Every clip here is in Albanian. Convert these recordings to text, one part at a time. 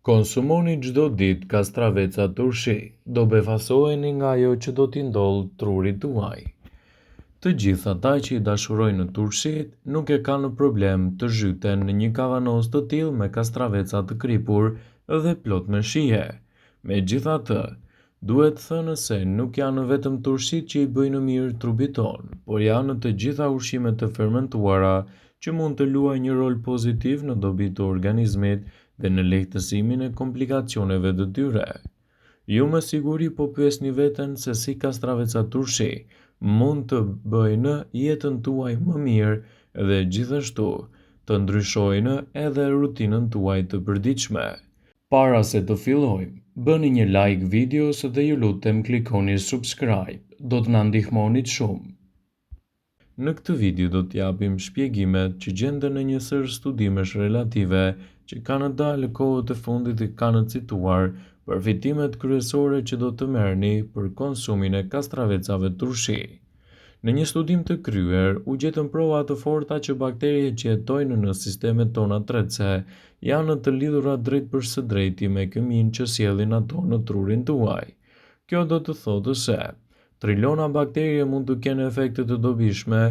Konsumoni çdo ditë kastraveca turshi, do befasoheni nga ajo që do t'i ndodhë trurit tuaj. Të gjithë ata që i dashurojnë turshit nuk e kanë problem të zhyten në një kavanos të tillë me kastraveca të kripur dhe plot me shije. Megjithatë, duhet thënë se nuk janë vetëm turshit që i bëjnë mirë trupit tonë, por janë të gjitha ushqimet të fermentuara që mund të luajnë një rol pozitiv në dobitë të organizmit dhe në lehtësimin e komplikacioneve të tyre. Ju me siguri po pyesni veten se si kastraveca turshi mund të bëjnë jetën tuaj më mirë dhe gjithashtu të ndryshojnë edhe rutinën tuaj të përditshme. Para se të fillojmë, bëni një like videos dhe ju lutem klikoni subscribe, do të na ndihmonit shumë. Në këtë video do t'japim shpjegimet që gjenden në një sër studimesh relative që kanë dalë kohët e fundit dhe kanë cituar përfitimet kryesore që do të merrni për konsumin e kastravecave turshi. Në një studim të kryer, u gjetën prova të forta që bakteriet që jetojnë në sistemet tona tretëse janë të lidhura drejt për së drejti me këmijën që sjellin ato në trurin tuaj. Kjo do të thotë se trilona bakterie mund të kenë efekte të dobishme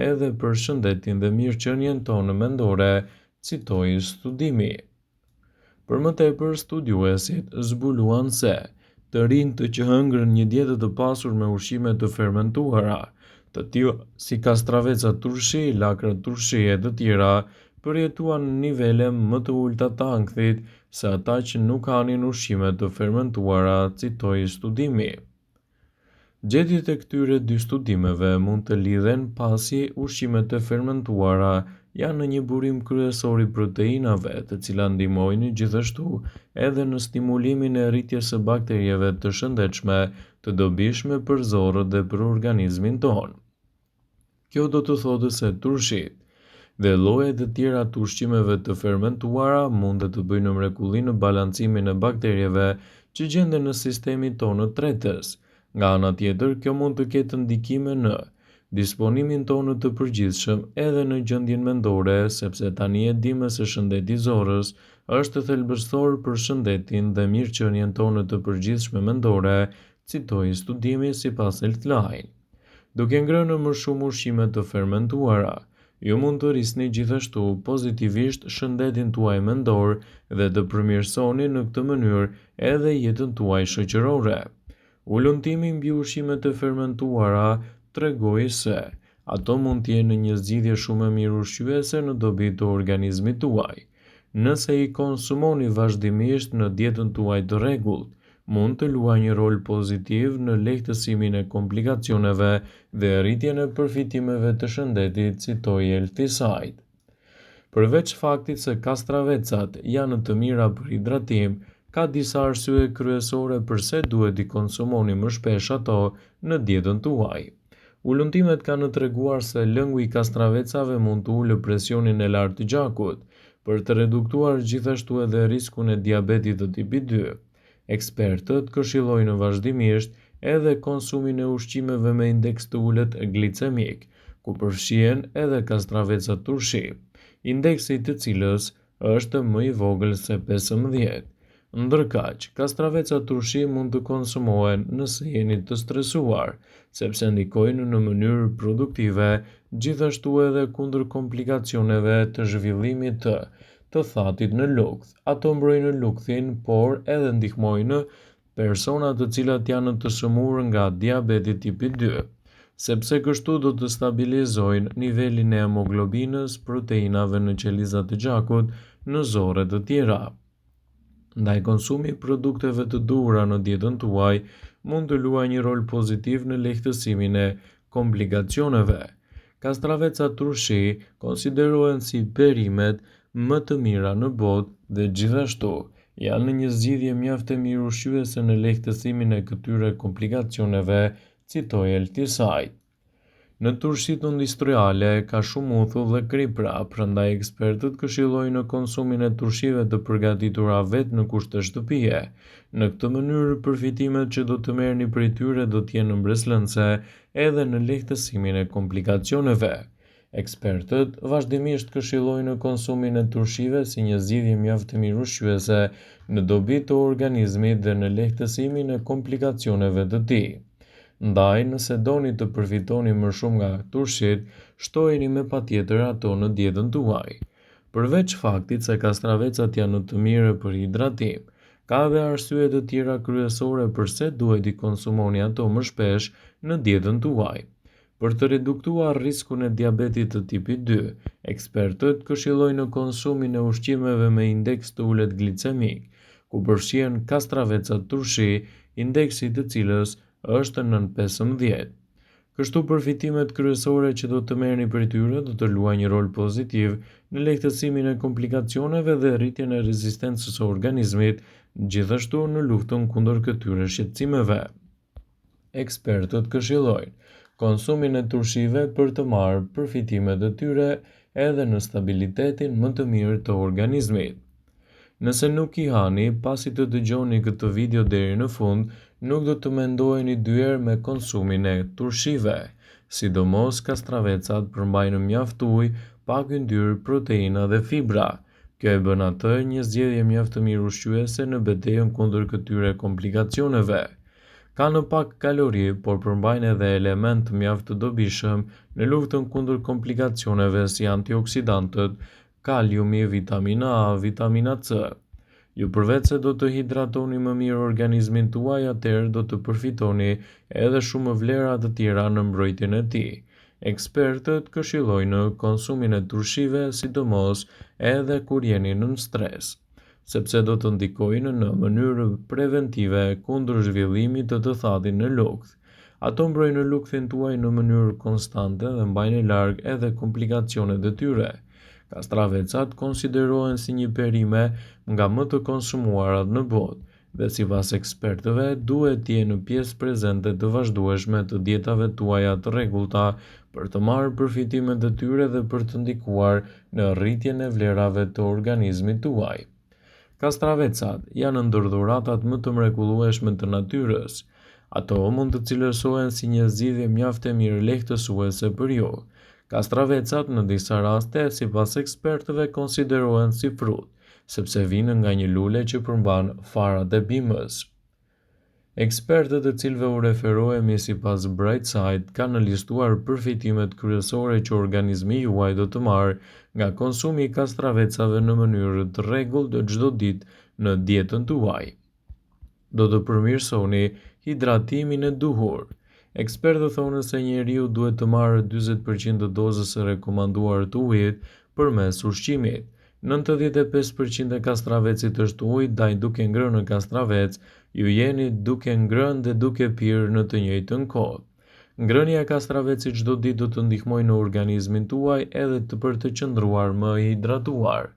edhe për shëndetin dhe mirëqenien tonë mendore, citoi studimi. Për më tepër, studiuesit zbuluan se të rinjtë që hëngrën një dietë të pasur me ushqime të fermentuara, të tilla si kastraveca turshi, lakra turshi e të tjera, përjetuan në nivele më të ulta të ankthit se ata që nuk hanin ushqime të fermentuara, citoi studimi. Gjetjet e këtyre dy studimeve mund të lidhen pasi ushqimet e fermentuara janë në një burim kryesor i proteinave, të cilat ndihmojnë gjithashtu edhe në stimulimin e rritjes së bakterieve të shëndetshme, të dobishme për zorrët dhe për organizmin tonë. Kjo do të thotë se turshit dhe llojet e tjera të ushqimeve të fermentuara mund të bëjnë mrekulli në balancimin e bakterieve që gjenden në sistemin tonë tretës. Nga ana tjetër, kjo mund të ketë ndikime në disponimin tonë të përgjithshëm edhe në gjendjen mendore, sepse tani e dimë se shëndeti i zorrës është thelbësor për shëndetin dhe mirëqenien tonë të përgjithshme mendore, citoi studimi sipas Healthline. Duke ngrënë më shumë ushqime të fermentuara, ju mund të rrisni gjithashtu pozitivisht shëndetin tuaj mendor dhe të përmirësoni në këtë mënyrë edhe jetën tuaj shoqërore. Ulëntimi mbi ushqimet e fermentuara tregoi se ato mund të jenë një zgjidhje shumë e mirë ushqyese në dobi të organizmit tuaj. Nëse i konsumoni vazhdimisht në dietën tuaj të rregullt, mund të luajë një rol pozitiv në lehtësimin e komplikacioneve dhe rritjen e përfitimeve të shëndetit, citoi Healthside. Përveç faktit se kastravecat janë të mira për hidratim, ka disa arsye kryesore pse duhet i konsumoni më shpesh ato në dietën tuaj. Ulëntimet kanë treguar se lëngu i kastravecave mund të ulë presionin e lartë të gjakut, për të reduktuar gjithashtu edhe riskun e diabetit të tipit 2. Ekspertët këshillojnë vazhdimisht edhe konsumin e ushqimeve me indeks të ulët glicemik, ku përfshihen edhe kastraveca turshi, indeksi i të cilës është më i vogël se 15. Ndërkaq, kastraveca turshi mund të konsumohen nëse jeni të stresuar, sepse ndikojnë në mënyrë produktive, gjithashtu edhe kundër komplikacioneve të zhvillimit të thatit në lukth. Ato mbrojnë lukthin, por edhe ndihmojnë persona të cilat janë të shëmur nga diabeti tipi 2, sepse kështu do të stabilizojnë nivelin e hemoglobinës, proteinave në qelizat e gjakut, në zorre të tjera. Ndaj konsumi i produkteve të duhura në dietën tuaj mund të luajë një rol pozitiv në lehtësimin e komplikacioneve. Kastraveca turshi konsiderohen si perimet më të mira në botë dhe gjithashtu janë një zgjidhje mjaft e mirë ushqyese në lehtësimin e këtyre komplikacioneve, citoi Healthside. Në turshit industriale ka shumë uthull dhe kripra, prandaj ekspertët këshillojnë konsumin e turshive të përgatitura vetë në kushte shtëpie. Në këtë mënyrë, përfitimet që do të merrni prej tyre do të jenë mbreslënse edhe në lehtësimin e komplikacioneve. Ekspertët vazhdimisht këshillojnë konsumin e turshive si një zgjidhje mjaft e mirë ushqyese në dobi të organizmit dhe në lehtësimin e komplikacioneve të tij. Ndaj, nëse doni të përfitoni më shumë nga turshit, shtojeni me patjetër ato në dietën tuaj. Përveç faktit se kastravecat janë të mira për hidratim, ka edhe arsye të tjera kryesore pse duhet i konsumoni ato më shpesh në dietën tuaj. Për të reduktuar riskun e diabetit të tipit 2, ekspertët këshillojnë konsumin e ushqimeve me indeks të ulët glicemik, ku përfshihen kastravecat turshi, indeksi i të cilës është nën 15. Kështu përfitimet kryesore që do të merrni prej tyre do të luajnë një rol pozitiv në lehtësimin e komplikacioneve dhe rritjen e rezistencës së organizmit, gjithashtu në luftën kundër këtyre shqetësimeve. Ekspertët këshillojnë konsumin e turshive për të marrë përfitimet e tyre edhe në stabilitetin më të mirë të organizmit. Nëse nuk i hani pasi të dëgjoni këtë video deri në fund, nuk do të mendojeni dyherë me konsumin e turshive, sidomos kastravecat përmbajnë mjaft ujë, pak yndyrë, proteina dhe fibra. Kjo e bën atë një zgjedhje mjaft të mirë ushqyese në betejën kundër këtyre komplikacioneve. Kanë pak kalori, por përmbajnë edhe element mjaft të dobishëm në luftën kundër komplikacioneve si antioksidantët, kaliumi, vitamina A, vitamina C. Ju përveç se do të hidratoni më mirë organizmin tuaj, atëherë do të përfitoni edhe shumë vlera të tjera në mbrojtjen e tij. Ekspertët këshillojnë konsumin e turshive, sidomos edhe kur jeni nën stres, sepse do të ndikojnë në mënyrë preventive kundër zhvillimit të thatit në lukth. Ato mbrojnë lukthin tuaj në mënyrë konstante dhe mbajnë larg edhe komplikacionet e tyre. Kastravecat konsiderohen si një perime nga më të konsumuarat në botë dhe sipas ekspertëve duhet të jenë pjesë prezente të vazhdueshme të dietave tuaja të rregullta për të marrë përfitimet e tyre dhe për të ndikuar në rritjen e vlerave të organizmit tuaj. Kastravecat janë ndër dhuratat më të mrekullueshme të natyrës. Ato mund të cilësohen si një zgjidhje mjaft e mirë lehtësuese për ju. Kastravecat në disa raste, sipas ekspertëve, konsiderohen si frut, sepse vijnë nga një lule që përmban farat e bimës. Ekspertët të cilëve u referohemi sipas Brightside kanë listuar përfitimet kryesore që organizmi juaj do të marrë nga konsumi i kastravecave në mënyrë të rregullt çdo ditë në dietën tuaj. Do të përmirësoni hidratimin e duhur. Ekspertët thonë se njeriu duhet të marrë 40% të dozës së rekomanduar të ujit përmes ushqimit. 95% e kastravecit është ujë, ndaj duke ngrënë kastravec, ju jeni duke ngrënë dhe duke pirë në të njëjtën kohë. Ngrënia e kastravecit çdo ditë do të ndihmojë në organizmin tuaj edhe për të qëndruar më i hidratuar.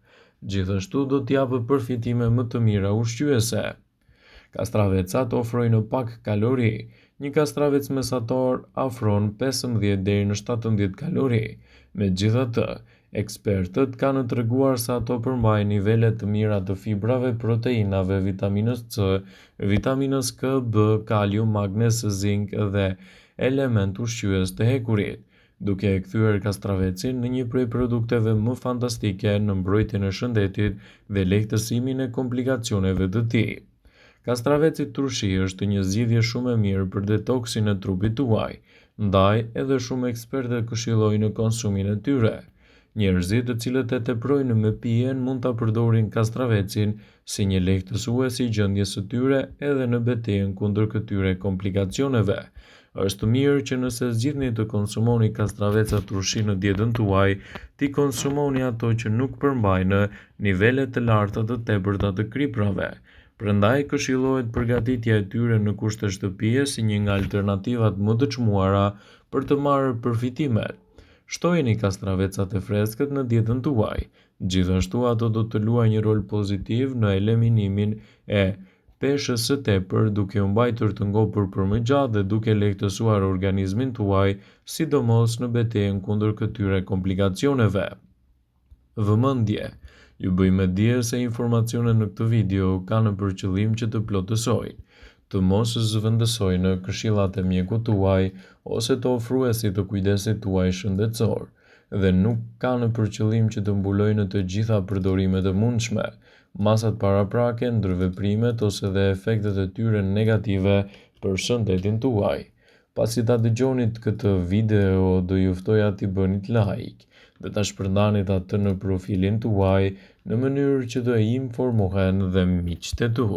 Gjithashtu do t'japë përfitime më të mira ushqyese. Kastravecat ofrojnë pak kalori. Një kastravec mesatar afron 15 deri në 17 kalori. Megjithatë, ekspertët kanë treguar se ato përmbajnë nivele të mira të fibrave, proteinave, vitaminës C, vitaminës K, B, kalium, magnez, zink dhe element ushqyes të hekurit, duke e kthyer kastravecin në një prej produkteve më fantastike në mbrojtjen e shëndetit dhe lehtësimin e komplikacioneve të tij. Kastraveci turshi është një zgjidhje shumë e mirë për detoksin e trupit tuaj, ndaj edhe shumë ekspertë këshillojnë konsumin e tyre. Njerëzit të cilët e teprojnë me pijen mund ta përdorin kastravecin si një lehtësues i gjendjes së tyre edhe në betejën kundër këtyre komplikacioneve. Është mirë që nëse zgjidhni të konsumoni kastraveca turshi në dietën tuaj, t'i konsumoni ato që nuk përmbajnë nivele të larta të tepërta të kriprave. Prandaj këshillohet përgatitja e tyre në kushte shtëpie si një nga alternativat më të çmuara për të marrë përfitimet. Shtojeni kastravecat e freskët në dietën tuaj. Gjithashtu ato do të luajnë një rol pozitiv në eliminimin e peshës së tepër, duke u mbajtur të ngopur për më gjatë dhe duke lehtësuar organizmin tuaj, sidomos në betejën kundër këtyre komplikacioneve. Vëmendje. Ju bëjmë dije se informacionet në këtë video kanë për qëllim që të plotësojnë, të mos zëvendësojnë këshillat e mjekut tuaj ose të ofruesit të kujdesit tuaj shëndetësor. dhe nuk kanë për qëllim që të mbulojnë të gjitha përdorimet e mundshme, masat paraprake, ndërveprimet ose dhe efektet e tyre negative për shëndetin tuaj. Pasi ta dëgjonit këtë video, do ju ftoja t'i bënit like dhe ta shpërndanit atë në profilin tuaj në mënyrë që të informohen dhe miqtë e tu.